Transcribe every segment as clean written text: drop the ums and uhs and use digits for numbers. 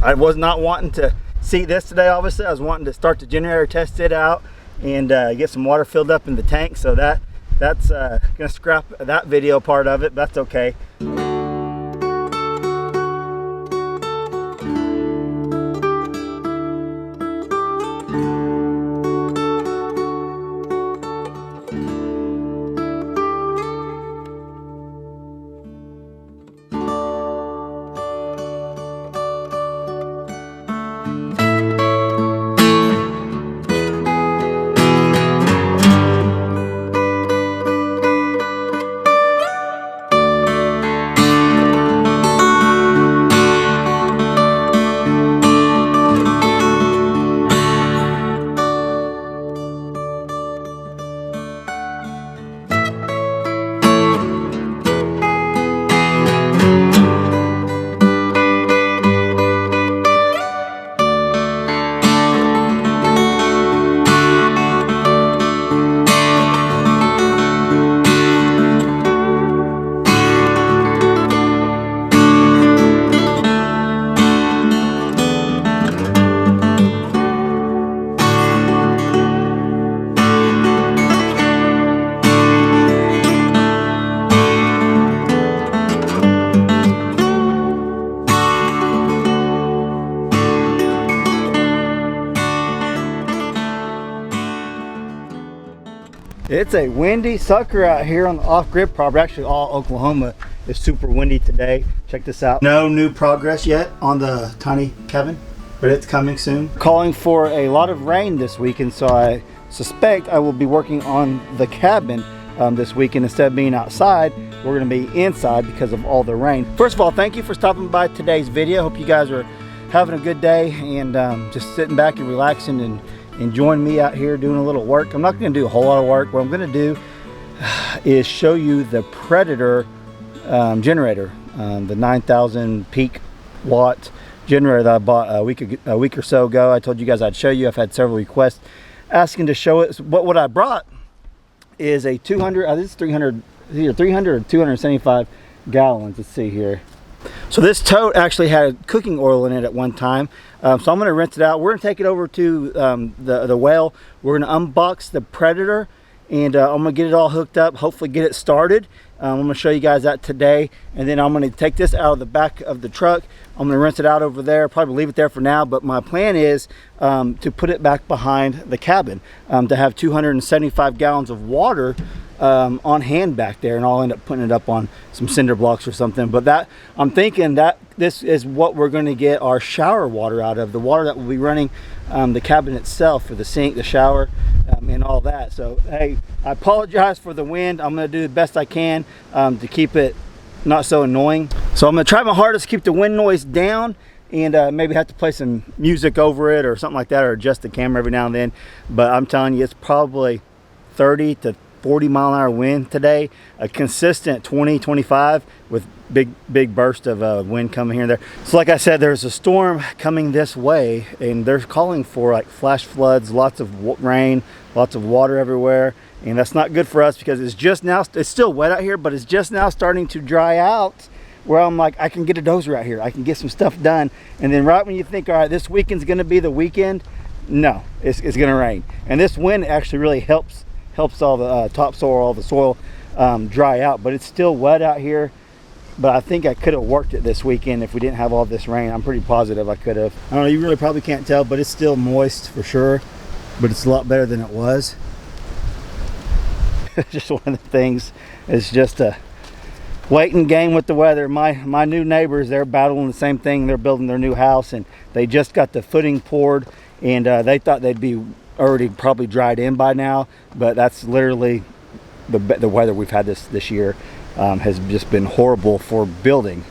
I was not wanting to see this today. Obviously, I was wanting to start the generator, test it out, and get some water filled up in the tank. So that's gonna scrap that video part of it, but that's okay. It's a windy sucker out here on the off-grid property. Actually, all Oklahoma is super windy today. Check this out. No new progress yet on the tiny cabin, but it's coming soon. Calling for a lot of rain this weekend, so I suspect I will be working on the cabin this weekend. Instead of being outside, we're going to be inside because of all the rain. First of all, thank you for stopping by today's video. Hope you guys are having a good day and just sitting back and relaxing and enjoying me out here doing a little work. I'm not going to do a whole lot of work. What I'm going to do is show you the Predator generator, the 9,000 peak watt generator that I bought a week or so ago. I told you guys I'd show you. I've had several requests asking to show it. But what I brought is a 200, I think it's 300, either 300 or 275 gallons. Let's see here. So this tote actually had cooking oil in it at one time. So I'm going to rinse it out. We're going to take it over to the well. We're going to unbox the Predator, and I'm going to get it all hooked up, hopefully get it started. I'm going to show you guys that today, and then I'm going to take this out of the back of the truck. I'm going to rinse it out over there, probably leave it there for now, but my plan is to put it back behind the cabin, to have 275 gallons of water on hand back there, and I'll end up putting it up on some cinder blocks or something. But that, I'm thinking that this is what we're going to get our shower water out of, the water that will be running the cabin itself for the sink, the shower, and all that. So hey, I apologize for the wind. I'm going to do the best I can to keep it not so annoying. So I'm going to try my hardest to keep the wind noise down, and maybe have to play some music over it or something like that, or adjust the camera every now and then. But I'm telling you, it's probably 30 to 40 mile an hour wind today, a consistent 20-25 with big burst of wind coming here and there. So like I said, there's a storm coming this way, and they're calling for like flash floods, lots of rain, lots of water everywhere, and that's not good for us because it's just now, it's still wet out here, but it's just now starting to dry out, where I'm like, I can get a dozer out here, I can get some stuff done. And then right when you think, all right, this weekend's gonna be the weekend, no, it's gonna rain. And this wind actually really helps all the topsoil, all the soil dry out. But it's still wet out here. But I think I could have worked it this weekend if we didn't have all this rain. I'm pretty positive I could have. I don't know, you really probably can't tell, but it's still moist for sure. But it's a lot better than it was. Just one of the things. It's just a waiting game with the weather. My new neighbors, they're battling the same thing. They're building their new house, and they just got the footing poured, and they thought they'd be already probably dried in by now, but that's literally the weather we've had this year has just been horrible for building.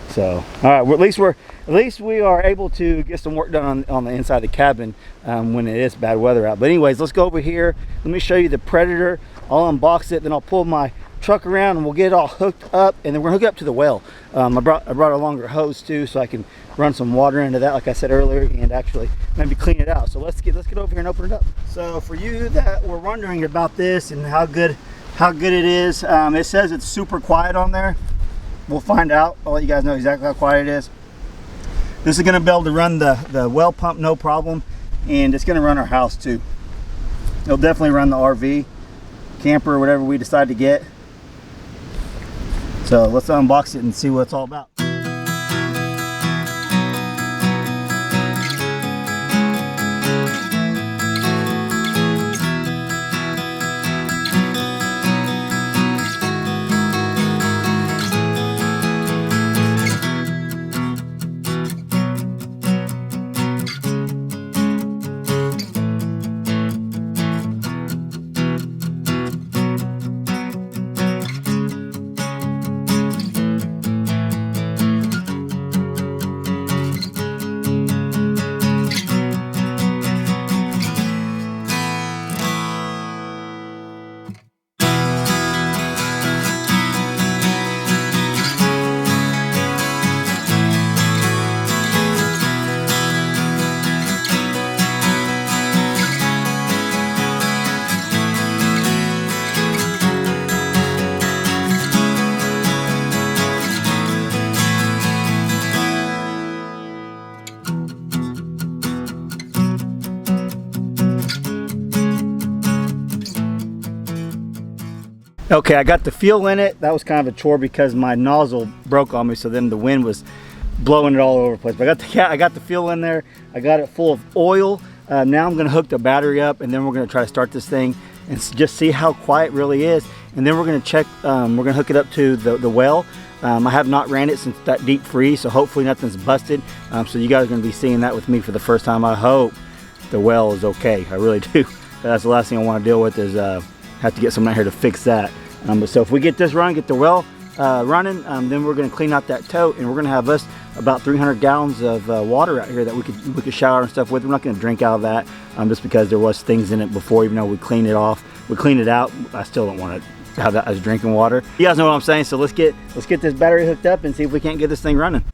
So all right, well, at least we are able to get some work done on the inside of the cabin when it is bad weather out. But anyways, let's go over here. Let me show you the Predator. I'll unbox it, then I'll pull my truck around and we'll get it all hooked up, and then we're gonna hook it up to the well. I brought a longer hose too, so I can run some water into that, like I said earlier, and actually maybe clean it out. So let's get over here and open it up. So for you that were wondering about this and how good it is, it says it's super quiet on there. We'll find out. I'll let you guys know exactly how quiet it is. This is going to be able to run the well pump no problem, and it's going to run our house too. It'll definitely run the RV, camper, or whatever we decide to get. So let's unbox it and see what it's all about. Okay, I got the fuel in it. That was kind of a chore because my nozzle broke on me, so then the wind was blowing it all over the place. But I got the fuel in there. I got it full of oil. Now I'm going to hook the battery up, and then we're going to try to start this thing and just see how quiet it really is. And then we're going to check, we're going to hook it up to the well. I have not ran it since that deep freeze, so hopefully nothing's busted. So you guys are going to be seeing that with me for the first time. I hope the well is okay. I really do. That's the last thing I want to deal with is have to get someone out here to fix that. So if we get this running, get the well running, then we're going to clean out that tote, and we're going to have us about 300 gallons of water out here that we could shower and stuff with. We're not going to drink out of that just because there was things in it before. Even though we cleaned it off, we cleaned it out, I still don't want to have that as drinking water. You guys know what I'm saying. So let's get this battery hooked up and see if we can't get this thing running.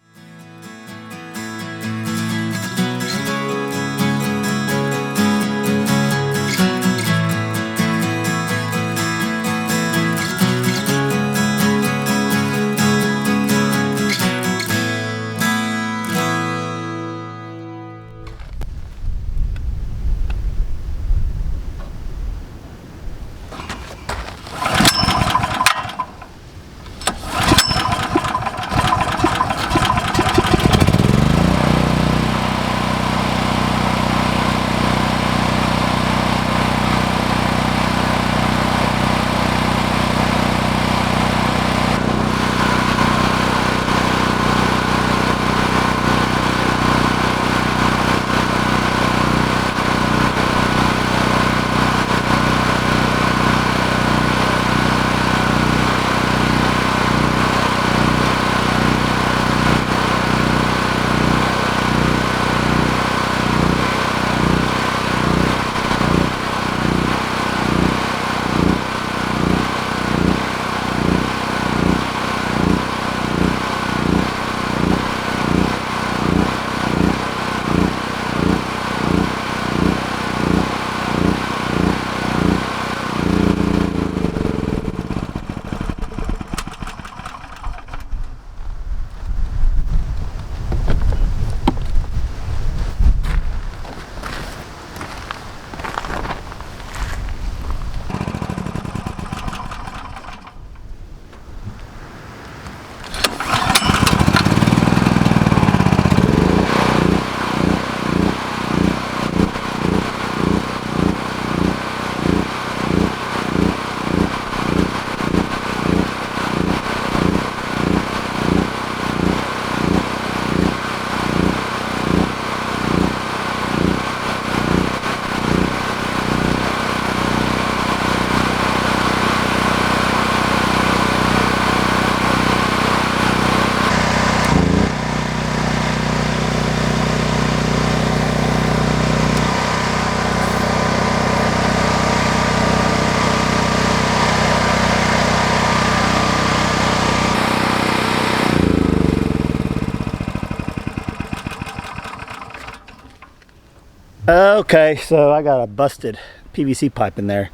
Okay, so I got a busted PVC pipe in there,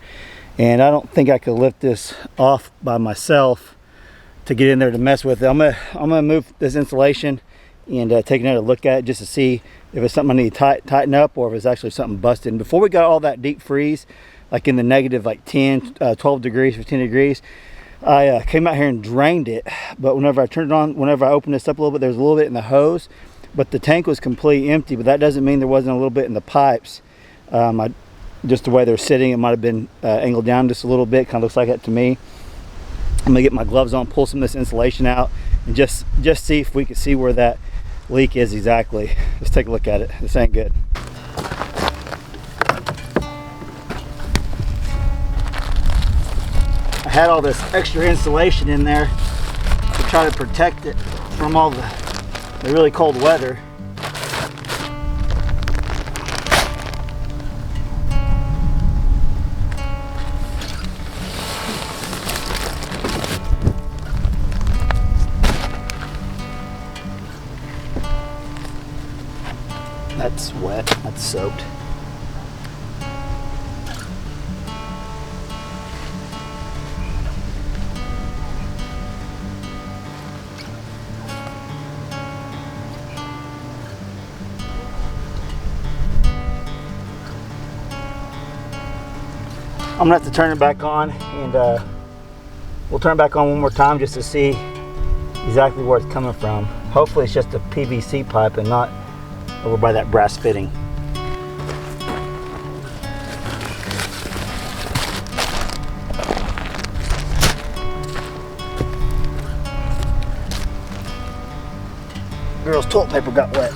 and I don't think I could lift this off by myself to get in there to mess with it. I'm gonna move this insulation and take another look at it just to see if it's something I need to tighten up, or if it's actually something busted. And before we got all that deep freeze, like in the negative like 10, 12 degrees, 15 degrees, I came out here and drained it. But whenever I turned it on, whenever I opened this up a little bit, there's a little bit in the hose, but the tank was completely empty. But that doesn't mean there wasn't a little bit in the pipes. Just the way they're sitting, it might have been angled down just a little bit. Kind of looks like that to me. I'm gonna get my gloves on, pull some of this insulation out, and just see if we can see where that leak is exactly. Let's take a look at it. This ain't good. I had all this extra insulation in there to try to protect it from all the really cold weather. That's wet, that's soaked. I'm gonna have to turn it back on, and we'll turn it back on one more time just to see exactly where it's coming from. Hopefully it's just a PVC pipe and not over by that brass fitting. Girl's toilet paper got wet.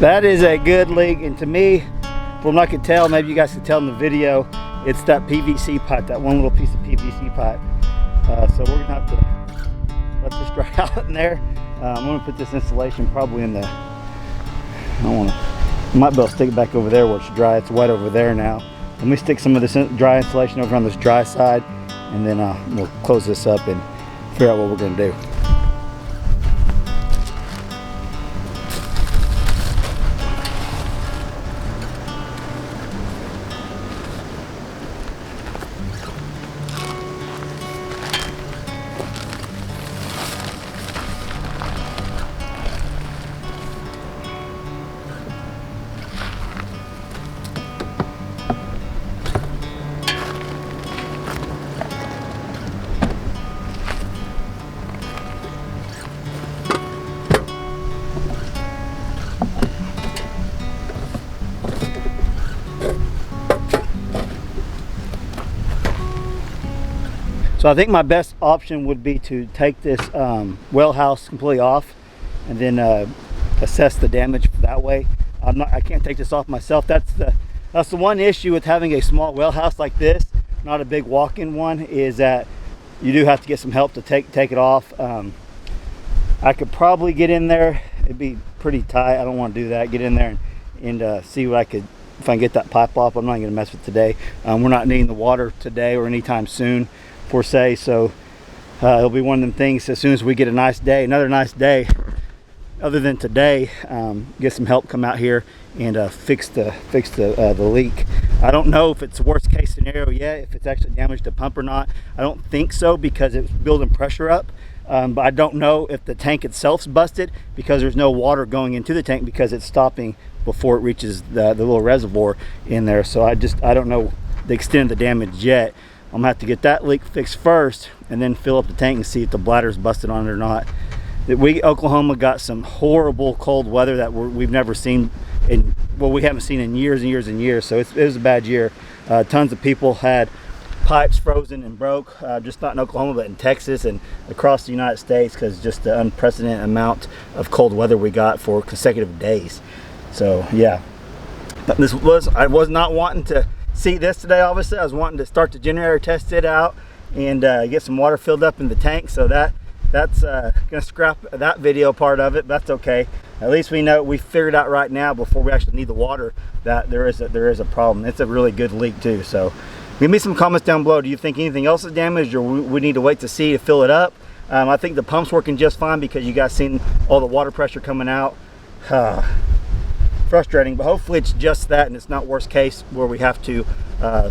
That is a good leak, and to me, from what I could tell, maybe you guys could tell in the video, it's that PVC pipe, that one little piece of PVC pipe. So we're gonna have to let this dry out in there. I'm gonna put this insulation probably in the, I might be able to stick it back over there where it's dry. It's wet over there now. Let me stick some of this dry insulation over on this dry side, and then we'll close this up and figure out what we're gonna do. So I think my best option would be to take this well house completely off, and then assess the damage that way. I can't take this off myself. That's the one issue with having a small well house like this, not a big walk-in one, is that you do have to get some help to take it off. I could probably get in there. It'd be pretty tight. I don't want to do that. Get in there and see what if I can get that pipe off. I'm not going to mess with it today. We're not needing the water today or anytime soon, per se, so it'll be one of them things. As soon as we get a nice day, another nice day other than today, get some help, come out here and fix the leak. I don't know if it's worst case scenario yet, if it's actually damaged the pump or not. I don't think so, because it's building pressure up, but I don't know if the tank itself's busted, because there's no water going into the tank because it's stopping before it reaches the little reservoir in there. So I don't know the extent of the damage yet. I'm gonna have to get that leak fixed first, and then fill up the tank and see if the bladder's busted on it or not. Oklahoma got some horrible cold weather that we've never seen we haven't seen in years and years and years. So it was a bad year. Tons of people had pipes frozen and broke, just not in Oklahoma, but in Texas and across the United States, because just the unprecedented amount of cold weather we got for consecutive days. So yeah, I was not wanting to see this today. Obviously, I was wanting to start the generator, test it out, and get some water filled up in the tank. So that's gonna scrap that video part of it, but that's okay. At least we know, we figured out right now before we actually need the water that there is a problem. It's a really good leak too. So leave me some comments down below. Do you think anything else is damaged, or we need to wait to see to fill it up? I think the pump's working just fine, because you guys seen all the water pressure coming out. Frustrating, but hopefully it's just that and it's not worst case where we have to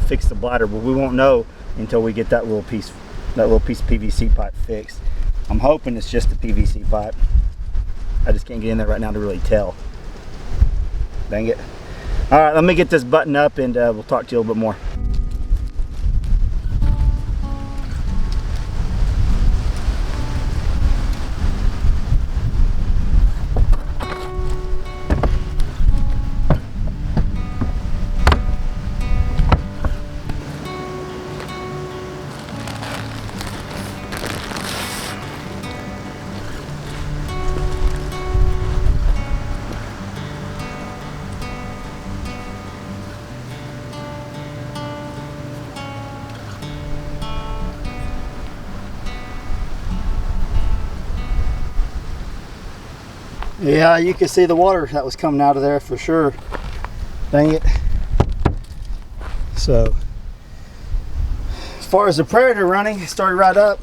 fix the bladder, but we won't know until we get that little piece of PVC pipe fixed. I'm hoping it's just the PVC pipe. I just can't get in there right now to really tell. Dang it. All right, let me get this button up, and we'll talk to you a little bit more. Yeah, you can see the water that was coming out of there for sure. Dang it. So, as far as the Predator running, it started right up.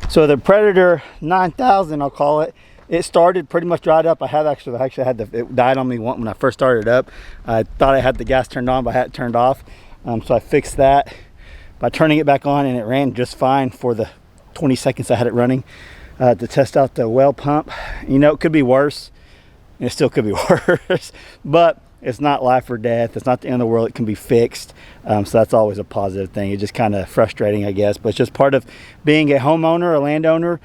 So the Predator 9000, I'll call it, it started pretty much right up. I actually had it died on me when I first started up. I thought I had the gas turned on, but I had it turned off. So I fixed that by turning it back on, and it ran just fine for the 20 seconds I had it running. To test out the well pump. You know, it could be worse. It still could be worse, but it's not life or death. It's not the end of the world. It can be fixed. So that's always a positive thing. It's just kind of frustrating, I guess, but it's just part of being a homeowner, a landowner.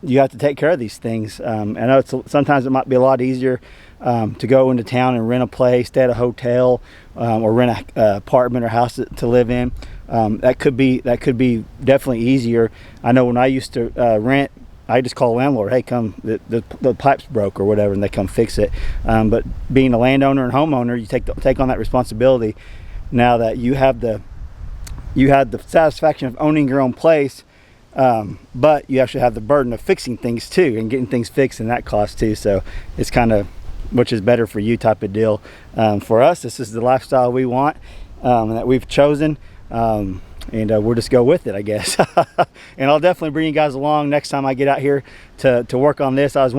You have to take care of these things. I know sometimes it might be a lot easier to go into town and rent a place, stay at a hotel, or rent an apartment or house to live in. That could be definitely easier. I know when I used to rent, I just call a landlord, hey, come, the pipe's broke or whatever, and they come fix it. But being a landowner and homeowner, you take on that responsibility. Now that you have the satisfaction of owning your own place, but you actually have the burden of fixing things too, and getting things fixed, and that costs too. So it's kind of, which is better for you type of deal. For us, this is the lifestyle we want, and that we've chosen. And we'll just go with it, I guess. And I'll definitely bring you guys along next time I get out here to work on this. I was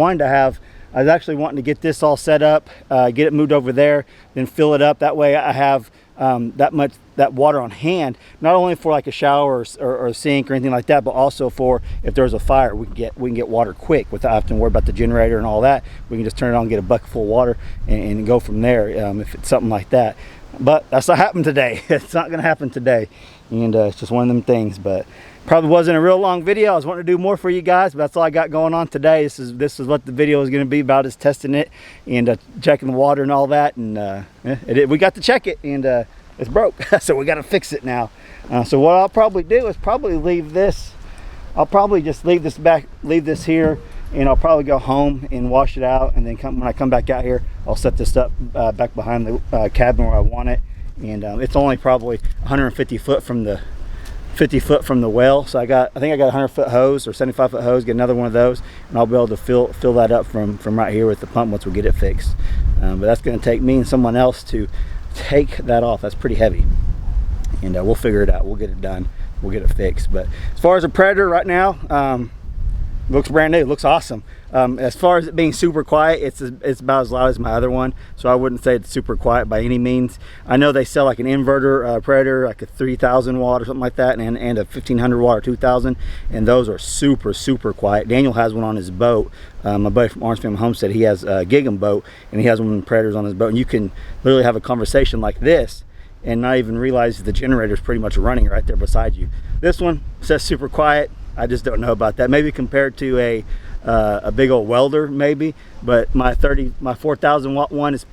actually wanting to get this all set up, get it moved over there, then fill it up. That way I have that water on hand, not only for like a shower or a sink or anything like that, but also for if there's a fire, we can get water quick without having to worry about the generator and all that. We can just turn it on and get a bucket full of water and go from there, if it's something like that. But that's not happening today. It's not going to happen today, and it's just one of them things. But probably wasn't a real long video. I was wanting to do more for you guys, but that's all I got going on today. This is what the video is going to be about, is testing it and checking the water and all that. And we got to check it, and it's broke, so we got to fix it now. So what I'll probably do is leave this. I'll probably just leave this here, and I'll probably go home and wash it out, and then when I come back out here, I'll set this up back behind the cabin where I want it. And it's only probably 150 foot from the 50 foot from the well, so I think I got a 100-foot hose or 75-foot hose. Get another one of those, and I'll be able to fill that up from right here with the pump once we get it fixed. But that's going to take me and someone else to take that off. That's pretty heavy, and we'll figure it out. We'll get it done. We'll get it fixed. But as far as the Predator right now, looks brand new. Looks awesome. As far as it being super quiet, it's about as loud as my other one, so I wouldn't say it's super quiet by any means. I know they sell like an inverter Predator, like a 3,000 watt or something like that, and a 1,500 watt or 2,000, and those are super quiet. Daniel has one on his boat. My buddy from Orange Family Homestead, he has a Gig'em boat, and he has one of the Predators on his boat, and you can literally have a conversation like this and not even realize the generator is pretty much running right there beside you. This one says super quiet. I just don't know about that. Maybe compared to a big old welder, maybe, but my 4,000 watt one is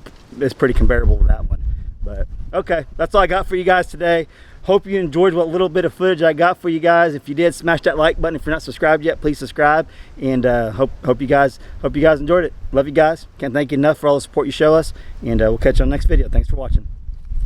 pretty comparable to that one. But okay, that's all I got for you guys today. Hope you enjoyed what little bit of footage I got for you guys. If you did, smash that like button. If you're not subscribed yet, please subscribe. And hope you guys enjoyed it. Love you guys. Can't thank you enough for all the support you show us. And we'll catch you on the next video. Thanks for watching.